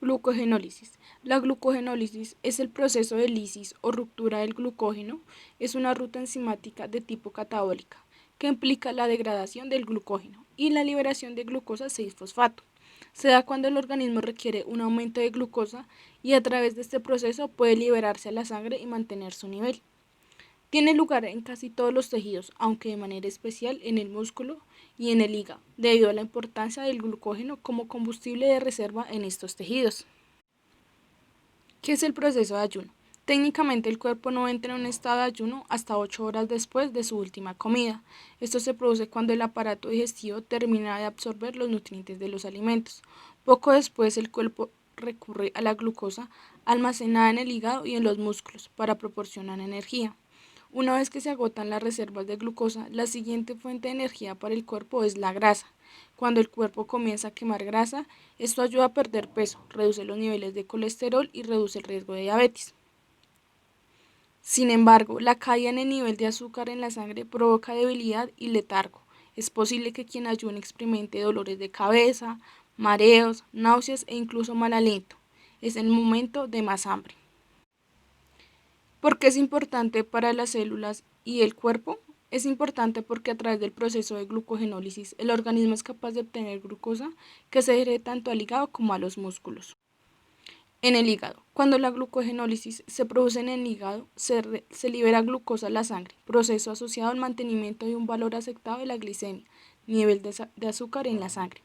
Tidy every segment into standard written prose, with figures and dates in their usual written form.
Glucogenólisis. La glucogenólisis es el proceso de lisis o ruptura del glucógeno. Es una ruta enzimática de tipo catabólica que implica la degradación del glucógeno y la liberación de glucosa 6-fosfato. Se da cuando el organismo requiere un aumento de glucosa y a través de este proceso puede liberarse a la sangre y mantener su nivel. Tiene lugar en casi todos los tejidos, aunque de manera especial en el músculo y en el hígado, debido a la importancia del glucógeno como combustible de reserva en estos tejidos. ¿Qué es el proceso de ayuno? Técnicamente el cuerpo no entra en un estado de ayuno hasta 8 horas después de su última comida. Esto se produce cuando el aparato digestivo termina de absorber los nutrientes de los alimentos. Poco después el cuerpo recurre a la glucosa almacenada en el hígado y en los músculos para proporcionar energía. Una vez que se agotan las reservas de glucosa, la siguiente fuente de energía para el cuerpo es la grasa. Cuando el cuerpo comienza a quemar grasa, esto ayuda a perder peso, reduce los niveles de colesterol y reduce el riesgo de diabetes. Sin embargo, la caída en el nivel de azúcar en la sangre provoca debilidad y letargo. Es posible que quien ayune experimente dolores de cabeza, mareos, náuseas e incluso mal aliento. Es el momento de más hambre. ¿Por qué es importante para las células y el cuerpo? Es importante porque a través del proceso de glucogenólisis el organismo es capaz de obtener glucosa que se dirige tanto al hígado como a los músculos. En el hígado, cuando la glucogenólisis se produce en el hígado, se libera glucosa a la sangre, proceso asociado al mantenimiento de un valor aceptable de la glicemia, nivel de azúcar en la sangre.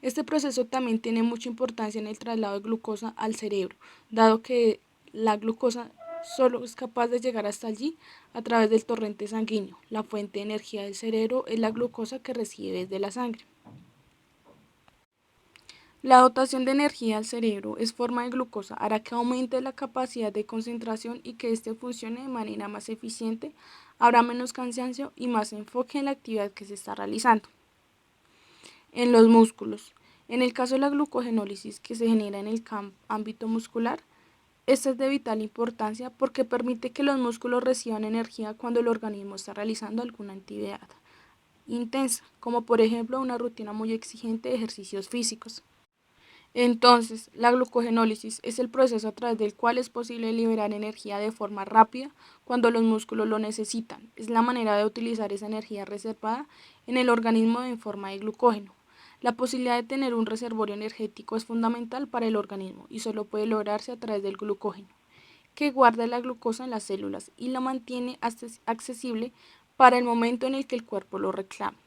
Este proceso también tiene mucha importancia en el traslado de glucosa al cerebro, dado que la glucosa solo es capaz de llegar hasta allí a través del torrente sanguíneo. La fuente de energía del cerebro es la glucosa que recibe desde la sangre. La dotación de energía al cerebro en forma de glucosa hará que aumente la capacidad de concentración y que éste funcione de manera más eficiente, habrá menos cansancio y más enfoque en la actividad que se está realizando. En los músculos. En el caso de la glucogenólisis que se genera en el ámbito muscular, esta es de vital importancia porque permite que los músculos reciban energía cuando el organismo está realizando alguna actividad intensa, como por ejemplo una rutina muy exigente de ejercicios físicos. Entonces, la glucogenólisis es el proceso a través del cual es posible liberar energía de forma rápida cuando los músculos lo necesitan. Es la manera de utilizar esa energía reservada en el organismo en forma de glucógeno. La posibilidad de tener un reservorio energético es fundamental para el organismo y solo puede lograrse a través del glucógeno, que guarda la glucosa en las células y la mantiene accesible para el momento en el que el cuerpo lo reclama.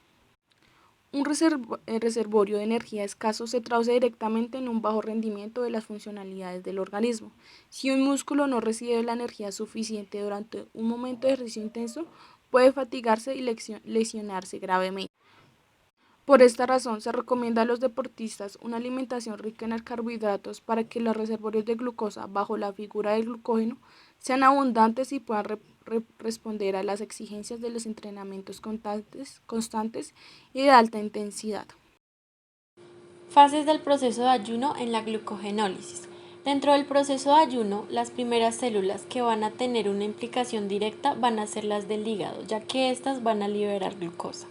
Un reservorio de energía escaso se traduce directamente en un bajo rendimiento de las funcionalidades del organismo. Si un músculo no recibe la energía suficiente durante un momento de ejercicio intenso, puede fatigarse y lesionarse gravemente. Por esta razón, se recomienda a los deportistas una alimentación rica en carbohidratos para que los reservorios de glucosa bajo la figura del glucógeno sean abundantes y puedan responder a las exigencias de los entrenamientos constantes y de alta intensidad. Fases del proceso de ayuno en la glucogenólisis. Dentro del proceso de ayuno, las primeras células que van a tener una implicación directa van a ser las del hígado, ya que éstas van a liberar glucosa.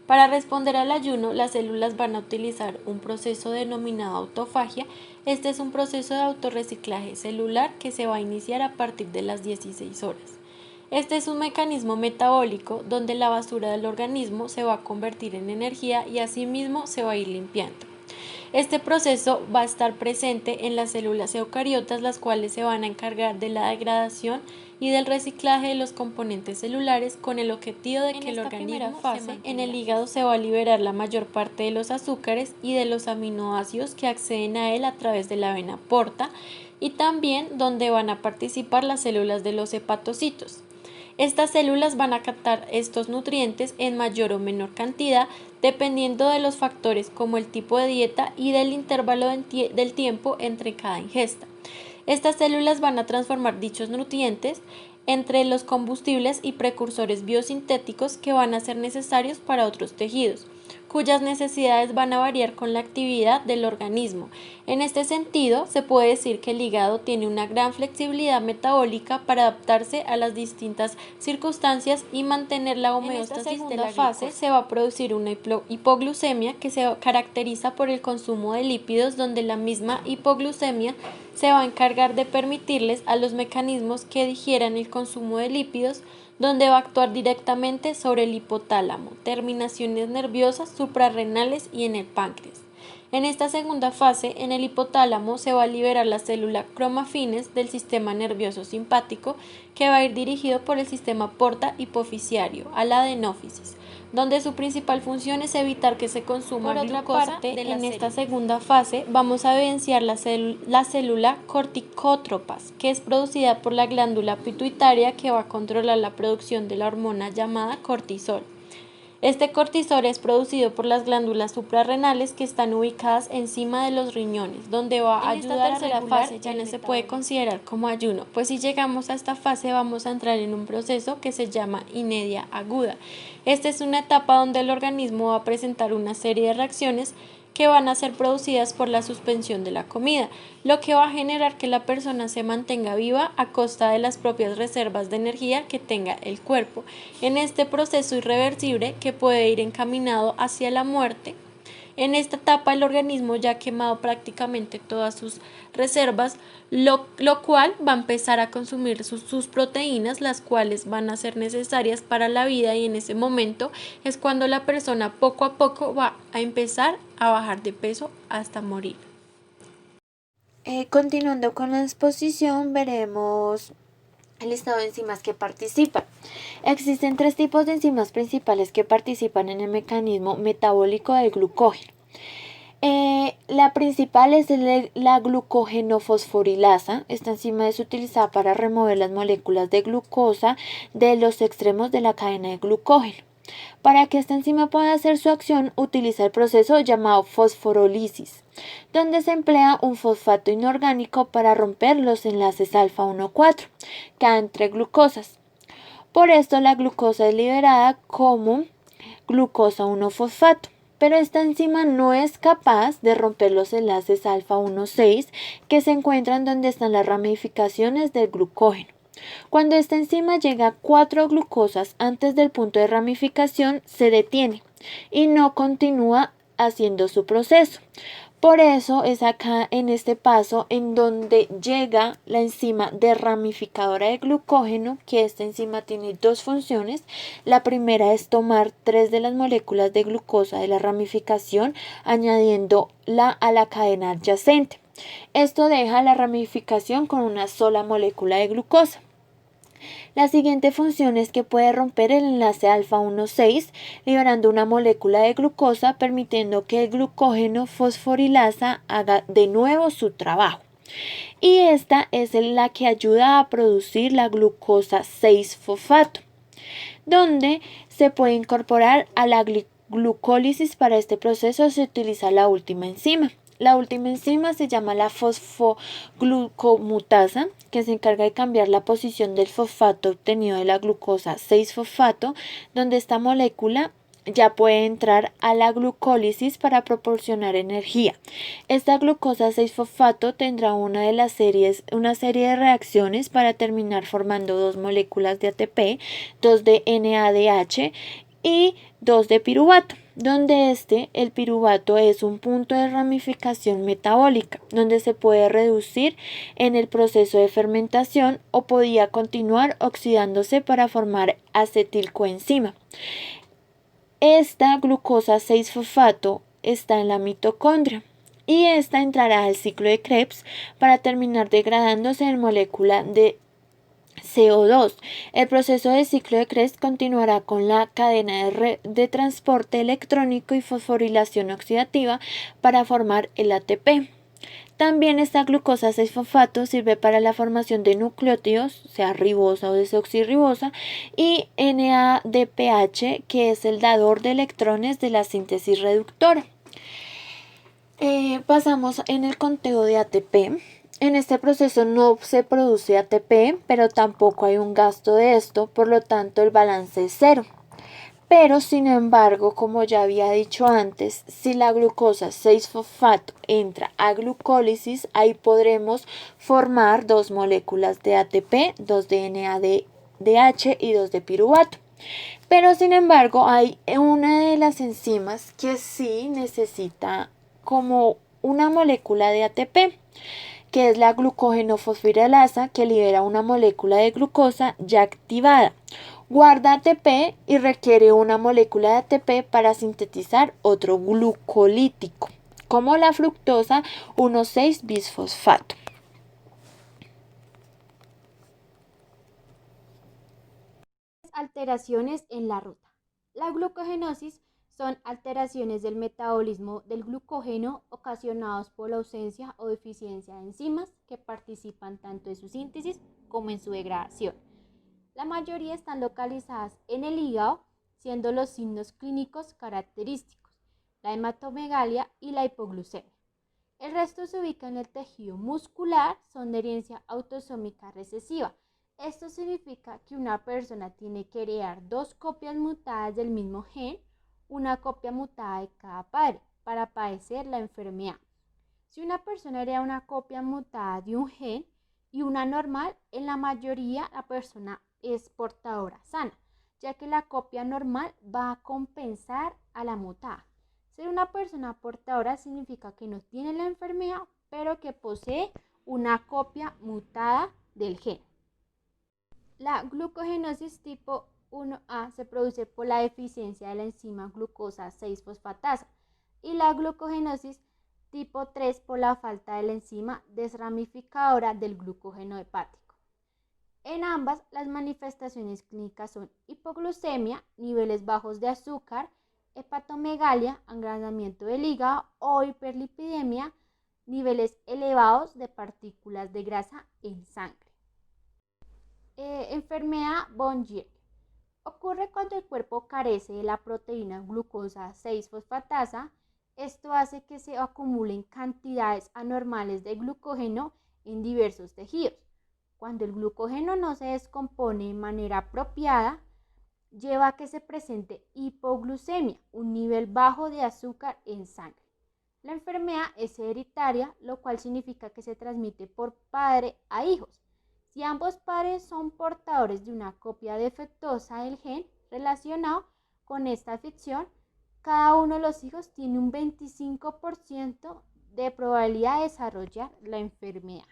Para responder al ayuno, las células van a utilizar un proceso denominado autofagia. Este es un proceso de autorreciclaje celular que se va a iniciar a partir de las 16 horas. Este es un mecanismo metabólico donde la basura del organismo se va a convertir en energía y asimismo se va a ir limpiando. Este proceso va a estar presente en las células eucariotas, las cuales se van a encargar de la degradación y del reciclaje de los componentes celulares con el objetivo de que el organismo fase en el hígado se va a liberar la mayor parte de los azúcares y de los aminoácidos que acceden a él a través de la vena porta y también donde van a participar las células de los hepatocitos. Estas células van a captar estos nutrientes en mayor o menor cantidad dependiendo de los factores como el tipo de dieta y del intervalo del tiempo entre cada ingesta. Estas células van a transformar dichos nutrientes entre los combustibles y precursores biosintéticos que van a ser necesarios para otros tejidos, cuyas necesidades van a variar con la actividad del organismo. En este sentido, se puede decir que el hígado tiene una gran flexibilidad metabólica para adaptarse a las distintas circunstancias y mantener la homeostasis de la fase. Se va a producir una hipoglucemia que se caracteriza por el consumo de lípidos, donde la misma hipoglucemia se va a encargar de permitirles a los mecanismos que digieran el consumo de lípidos, donde va a actuar directamente sobre el hipotálamo, terminaciones nerviosas suprarrenales y en el páncreas. En esta segunda fase, en el hipotálamo se va a liberar la célula cromafines del sistema nervioso simpático, que va a ir dirigido por el sistema porta hipofisiario a la adenófisis, donde su principal función es evitar que se consuma glucosa. En esta segunda fase vamos a evidenciar la célula corticótropas, que es producida por la glándula pituitaria, que va a controlar la producción de la hormona llamada cortisol. Este cortisol es producido por las glándulas suprarrenales, que están ubicadas encima de los riñones, donde va a ayudar a regular. Fase ya no se puede considerar como ayuno, pues si llegamos a esta fase vamos a entrar en un proceso que se llama inedia aguda. Esta es una etapa donde el organismo va a presentar una serie de reacciones que van a ser producidas por la suspensión de la comida, lo que va a generar que la persona se mantenga viva a costa de las propias reservas de energía que tenga el cuerpo. En este proceso irreversible, que puede ir encaminado hacia la muerte, en esta etapa el organismo ya ha quemado prácticamente todas sus reservas, lo cual va a empezar a consumir sus proteínas, las cuales van a ser necesarias para la vida, y en ese momento es cuando la persona poco a poco va a empezar a bajar de peso hasta morir. Continuando con la exposición, veremos el listado de enzimas que participan. Existen 3 tipos de enzimas principales que participan en el mecanismo metabólico del glucógeno. La principal es la glucogenofosforilasa. Esta enzima es utilizada para remover las moléculas de glucosa de los extremos de la cadena de glucógeno. Para que esta enzima pueda hacer su acción, utiliza el proceso llamado fosforólisis, donde se emplea un fosfato inorgánico para romper los enlaces alfa 1,4 que hay entre glucosas. Por esto la glucosa es liberada como glucosa 1-fosfato, pero esta enzima no es capaz de romper los enlaces alfa 1,6 que se encuentran donde están las ramificaciones del glucógeno. Cuando esta enzima llega a 4 glucosas antes del punto de ramificación, se detiene y no continúa haciendo su proceso. Por eso es acá en este paso en donde llega la enzima desramificadora de glucógeno, que esta enzima tiene 2 funciones. La primera es tomar 3 de las moléculas de glucosa de la ramificación, añadiéndola a la cadena adyacente. Esto deja la ramificación con una sola molécula de glucosa. La siguiente función es que puede romper el enlace alfa 1,6, liberando una molécula de glucosa, permitiendo que el glucógeno fosforilasa haga de nuevo su trabajo. Y esta es la que ayuda a producir la glucosa 6-fosfato, donde se puede incorporar a la glucólisis. Para este proceso se utiliza la última enzima. La última enzima se llama la fosfoglucomutasa, que se encarga de cambiar la posición del fosfato obtenido de la glucosa 6-fosfato, donde esta molécula ya puede entrar a la glucólisis para proporcionar energía. Esta glucosa 6-fosfato tendrá una serie de reacciones para terminar formando 2 moléculas de ATP, 2 de NADH y 2 de piruvato, donde el piruvato es un punto de ramificación metabólica, donde se puede reducir en el proceso de fermentación o podía continuar oxidándose para formar acetilcoenzima. Esta glucosa 6-fosfato está en la mitocondria y esta entrará al ciclo de Krebs para terminar degradándose en molécula de CO2. El proceso de ciclo de Krebs continuará con la cadena de transporte electrónico y fosforilación oxidativa para formar el ATP. También esta glucosa 6-fosfato sirve para la formación de nucleótidos, sea ribosa o desoxirribosa, y NADPH, que es el dador de electrones de la síntesis reductora. Pasamos en el conteo de ATP. En este proceso no se produce ATP, pero tampoco hay un gasto de esto, por lo tanto el balance es 0. Pero sin embargo, como ya había dicho antes, si la glucosa 6-fosfato entra a glucólisis, ahí podremos formar dos moléculas de ATP, 2 de NADH y 2 de piruvato. Pero sin embargo, hay una de las enzimas que sí necesita como una molécula de ATP, que es la glucógeno-fosforilasa, que libera una molécula de glucosa ya activada. Guarda ATP y requiere una molécula de ATP para sintetizar otro glucolítico, como la fructosa 1,6-bisfosfato. Alteraciones en la ruta. La glucogenosis son alteraciones del metabolismo del glucógeno ocasionados por la ausencia o deficiencia de enzimas que participan tanto en su síntesis como en su degradación. La mayoría están localizadas en el hígado, siendo los signos clínicos característicos, la hematomegalia y la hipoglucemia. El resto se ubica en el tejido muscular, son de herencia autosómica recesiva. Esto significa que una persona tiene que heredar dos copias mutadas del mismo gen, una copia mutada de cada padre, para padecer la enfermedad. Si una persona hereda una copia mutada de un gen y una normal, en la mayoría la persona es portadora sana, ya que la copia normal va a compensar a la mutada. Ser una persona portadora significa que no tiene la enfermedad, pero que posee una copia mutada del gen. La glucogenosis tipo 1A se produce por la deficiencia de la enzima glucosa 6-fosfatasa y la glucogenosis tipo 3 por la falta de la enzima desramificadora del glucógeno hepático. En ambas, las manifestaciones clínicas son hipoglucemia, niveles bajos de azúcar, hepatomegalia, agrandamiento del hígado o hiperlipidemia, niveles elevados de partículas de grasa en sangre. Enfermedad von Wieck. Ocurre cuando el cuerpo carece de la proteína glucosa 6-fosfatasa. Esto hace que se acumulen cantidades anormales de glucógeno en diversos tejidos. Cuando el glucógeno no se descompone de manera apropiada, lleva a que se presente hipoglucemia, un nivel bajo de azúcar en sangre. La enfermedad es hereditaria, lo cual significa que se transmite por padre a hijos. Si ambos padres son portadores de una copia defectuosa del gen relacionado con esta afección, cada uno de los hijos tiene un 25% de probabilidad de desarrollar la enfermedad.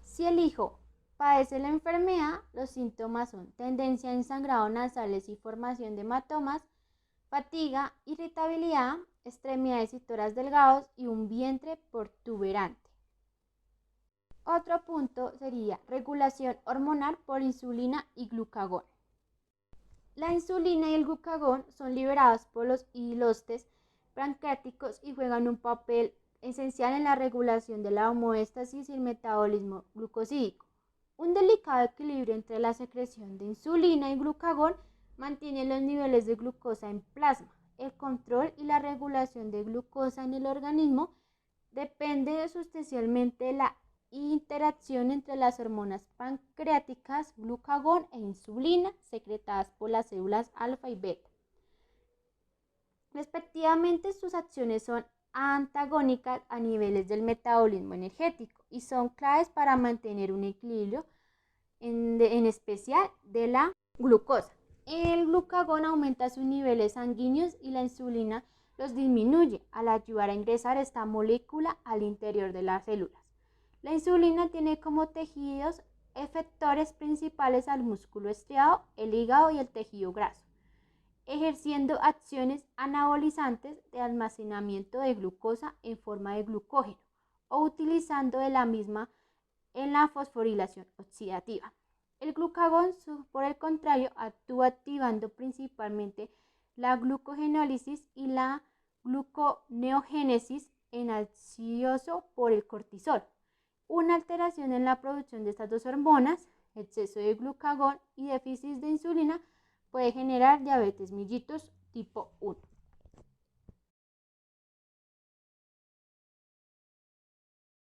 Si el hijo padece la enfermedad, los síntomas son tendencia en sangrado nasales y formación de hematomas, fatiga, irritabilidad, extremidades y toras delgados y un vientre protuberante. Otro punto sería regulación hormonal por insulina y glucagón. La insulina y el glucagón son liberados por los hilostes pancreáticos y juegan un papel esencial en la regulación de la homeostasis y el metabolismo glucosídico. Un delicado equilibrio entre la secreción de insulina y glucagón mantiene los niveles de glucosa en plasma. El control y la regulación de glucosa en el organismo depende sustancialmente de la interacción entre las hormonas pancreáticas, glucagón e insulina secretadas por las células alfa y beta. Respectivamente, sus acciones son antagónicas a niveles del metabolismo energético y son claves para mantener un equilibrio, en especial de la glucosa. El glucagón aumenta sus niveles sanguíneos y la insulina los disminuye al ayudar a ingresar esta molécula al interior de las células. La insulina tiene como tejidos efectores principales al músculo estriado, el hígado y el tejido graso, ejerciendo acciones anabolizantes de almacenamiento de glucosa en forma de glucógeno o utilizando de la misma en la fosforilación oxidativa. El glucagón, por el contrario, actúa activando principalmente la glucogenólisis y la gluconeogénesis en ansioso por el cortisol. Una alteración en la producción de estas dos hormonas, exceso de glucagón y déficit de insulina, puede generar diabetes mellitus tipo 1.